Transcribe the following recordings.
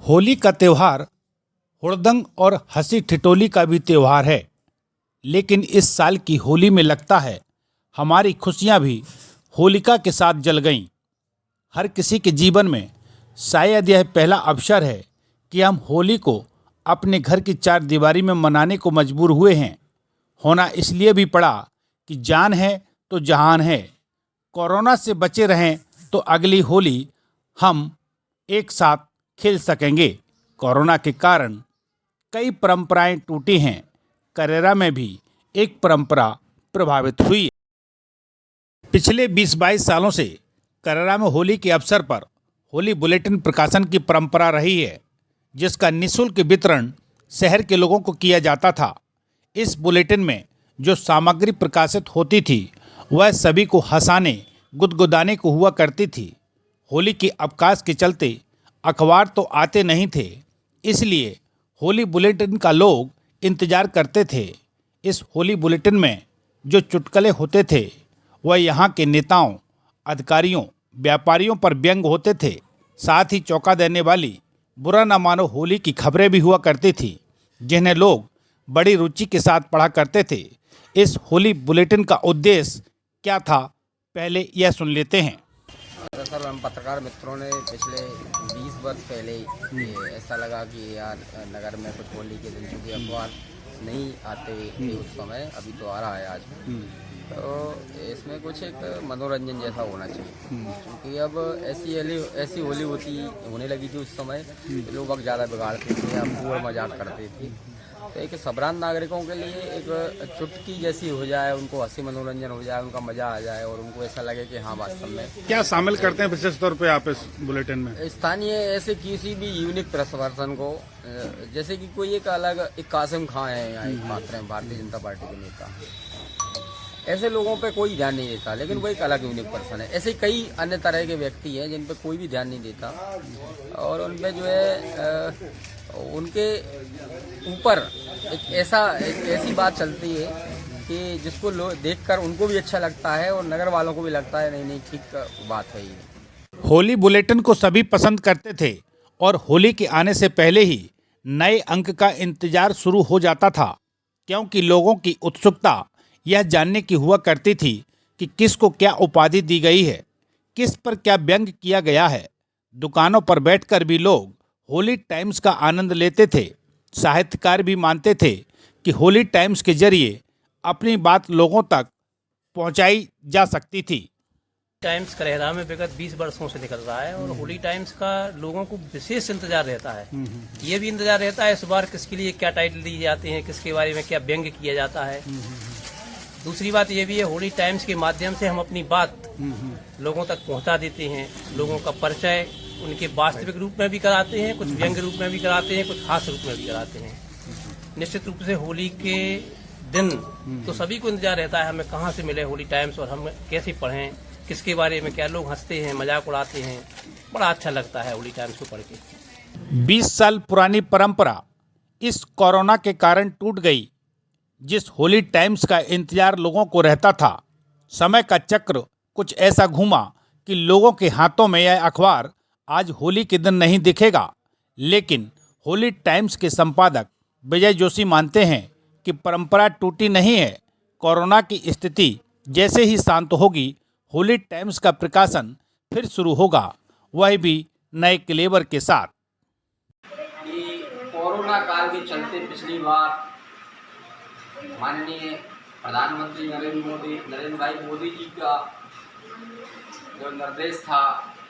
होली का त्यौहार हुड़दंग और हंसी ठिठोली का भी त्यौहार है। लेकिन इस साल की होली में लगता है हमारी खुशियां भी होलिका के साथ जल गईं। हर किसी के जीवन में शायद यह पहला अवसर है कि हम होली को अपने घर की चार दीवारी में मनाने को मजबूर हुए हैं। होना इसलिए भी पड़ा कि जान है तो जहान है। कोरोना से बचे रहें तो अगली होली हम एक साथ खेल सकेंगे। कोरोना के कारण कई परंपराएं टूटी हैं। करेरा में भी एक परंपरा प्रभावित हुई है। पिछले 20-22 सालों से करेरा में होली के अवसर पर होली बुलेटिन प्रकाशन की परंपरा रही है, जिसका निःशुल्क वितरण शहर के लोगों को किया जाता था। इस बुलेटिन में जो सामग्री प्रकाशित होती थी वह सभी को हंसाने गुदगुदाने को हुआ करती थी। होली के अवकाश के चलते अखबार तो आते नहीं थे, इसलिए होली बुलेटिन का लोग इंतजार करते थे। इस होली बुलेटिन में जो चुटकुले होते थे वह यहाँ के नेताओं, अधिकारियों, व्यापारियों पर व्यंग होते थे। साथ ही चौंका देने वाली बुरा न मानो होली की खबरें भी हुआ करती थी, जिन्हें लोग बड़ी रुचि के साथ पढ़ा करते थे। इस होली बुलेटिन का उद्देश्य क्या था, पहले यह सुन लेते हैं। दरअसल हम पत्रकार मित्रों ने पिछले 20 वर्ष पहले ये ऐसा लगा कि यार नगर में कुछ होली के दिन चूँकि अखबार नहीं आते थे उस समय, अभी तो आ रहा है आज, तो इसमें कुछ एक मनोरंजन जैसा होना चाहिए। क्योंकि अब ऐसी होली होने लगी थी उस समय, लोग वक्त ज़्यादा बिगाड़ते थे या पूरा मजाक करते थे। तो एक सबरान नागरिकों के लिए एक चुटकी जैसी हो जाए, उनको हंसी मनोरंजन हो जाए, उनका मजा आ जाए और उनको ऐसा लगे कि हाँ वास्तव में क्या शामिल करते हैं विशेष तौर पे आप इस बुलेटिन में? स्थानीय ऐसे किसी भी यूनिक प्रेस पर्सन को, जैसे कि कोई एक कासिम खां है यहाँ एक मात्र हैं भारतीय जनता पार्टी के नेता, ऐसे लोगों पे कोई ध्यान नहीं देता, लेकिन वो एक अलग यूनिक पर्सन है। ऐसे कई अन्य तरह के व्यक्ति हैं जिन पे कोई भी ध्यान नहीं देता और उनपे जो है उनके ऊपर एक ऐसी बात चलती है कि जिसको लोग देखकर उनको भी अच्छा लगता है और नगर वालों को भी लगता है नहीं ठीक बात है ये। होली बुलेटिन को सभी पसंद करते थे और होली के आने से पहले ही नए अंक का इंतजार शुरू हो जाता था, क्योंकि लोगों की उत्सुकता यह जानने की हुआ करती थी कि किसको क्या उपाधि दी गई है, किस पर क्या व्यंग किया गया है। दुकानों पर बैठकर भी लोग होली टाइम्स का आनंद लेते थे। साहित्यकार भी मानते थे कि होली टाइम्स के जरिए अपनी बात लोगों तक पहुंचाई जा सकती थी। टाइम्स करेरा में विगत 20 वर्षों से निकल रहा है और होली टाइम्स का लोगों को विशेष इंतजार रहता है। ये भी इंतजार रहता है इस बार किसके लिए क्या टाइटल दिए जाते हैं, किसके बारे में क्या व्यंग किया जाता है। दूसरी बात ये भी है, होली टाइम्स के माध्यम से हम अपनी बात लोगों तक पहुंचा देते हैं। लोगों का परिचय उनके वास्तविक रूप में भी कराते हैं, कुछ व्यंग रूप में भी कराते हैं, कुछ हास्य रूप में भी कराते हैं। निश्चित रूप से होली के दिन तो सभी को इंतजार रहता है हमें कहाँ से मिले होली टाइम्स और हम कैसे पढ़ें, किसके बारे में क्या लोग हंसते हैं, मजाक उड़ाते हैं। बड़ा अच्छा लगता है होली टाइम्स को पढ़ के। 20 साल पुरानी परंपरा इस कोरोना के कारण टूट गई। जिस होली टाइम्स का इंतजार लोगों को रहता था, समय का चक्र कुछ ऐसा घूमा कि लोगों के हाथों में यह अखबार आज होली के दिन नहीं दिखेगा। लेकिन होली टाइम्स के संपादक विजय जोशी मानते हैं कि परंपरा टूटी नहीं है। कोरोना की स्थिति जैसे ही शांत होगी, होली टाइम्स का प्रकाशन फिर शुरू होगा, वह भी नए क्लेवर के साथ। कोरोना काल के चलते पिछली बार माननीय प्रधानमंत्री नरेंद्र भाई मोदी जी का जो निर्देश था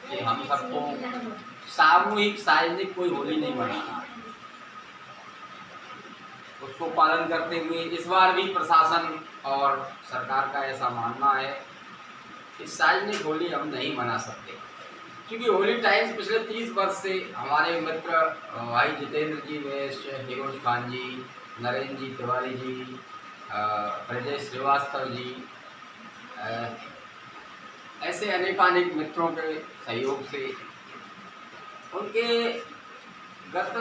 कि हम सबको सामूहिक सार्वजनिक कोई होली नहीं मनाना, उसको पालन करते हुए इस बार भी प्रशासन और सरकार का ऐसा मानना है कि सार्वजनिक होली हम नहीं मना सकते। क्योंकि होली टाइम्स पिछले 30 वर्ष से हमारे मित्र भाई जितेंद्र जी वैश्य, हिरोज खान जी, नरेंद्र जी तिवारी जी, प्रजय श्रीवास्तव जी, ऐसे अनेकानेक मित्रों के सहयोग से उनके गत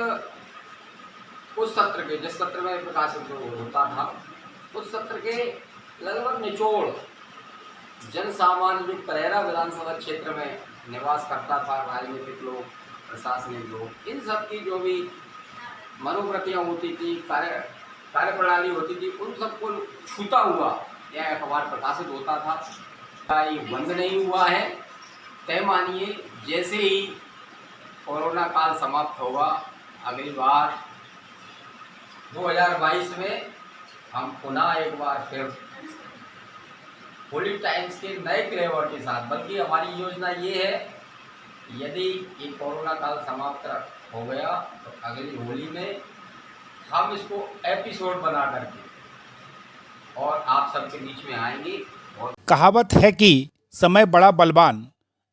उस सत्र के जिस सत्र में प्रकाशित होता था उस सत्र के लगभग निचोड़ जन सामान्य जो करेरा विधानसभा क्षेत्र में निवास करता था, राजनीतिक लोग, प्रशासनिक लोग, इन सब की जो भी मनोवृत्तियाँ होती थी, कार्यप्रणाली होती थी, उन सबको छूता हुआ यह अखबार प्रकाशित होता था। ये बंद नहीं हुआ है। तय मानिए जैसे ही कोरोना काल समाप्त होगा, अगली बार 2022 में हम पुनः एक बार फिर होली टाइम्स के नए फ्लेवर के साथ, बल्कि हमारी योजना ये है, यदि ये कोरोना काल समाप्त हो गया तो अगली होली में हम इसको एपिसोड बना करके और आप सबके बीच में आएंगे। और कहावत है कि समय बड़ा बलवान,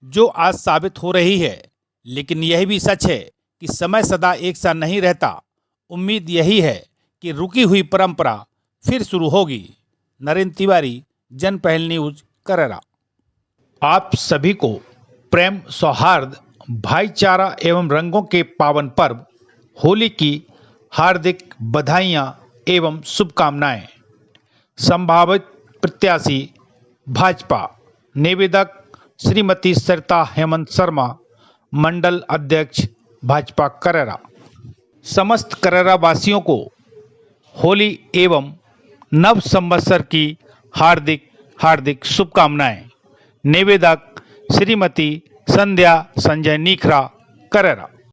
जो आज साबित हो रही है, लेकिन यह भी सच है कि समय सदा एक सा नहीं रहता। उम्मीद यही है कि रुकी हुई परंपरा फिर शुरू होगी। नरेंद्र तिवारी, जनपहल न्यूज, करेरा। आप सभी को प्रेम, सौहार्द, भाईचारा एवं रंगों के पावन पर्व होली की हार्दिक बधाइयाँ एवं शुभकामनाएं। संभावित प्रत्याशी भाजपा, निवेदक श्रीमती सरिता हेमंत शर्मा, मंडल अध्यक्ष भाजपा करेरा। समस्त करेरा वासियों को होली एवं नव संवत्सर की हार्दिक हार्दिक शुभकामनाएं। निवेदक श्रीमती संध्या संजय नीखरा, करेरा।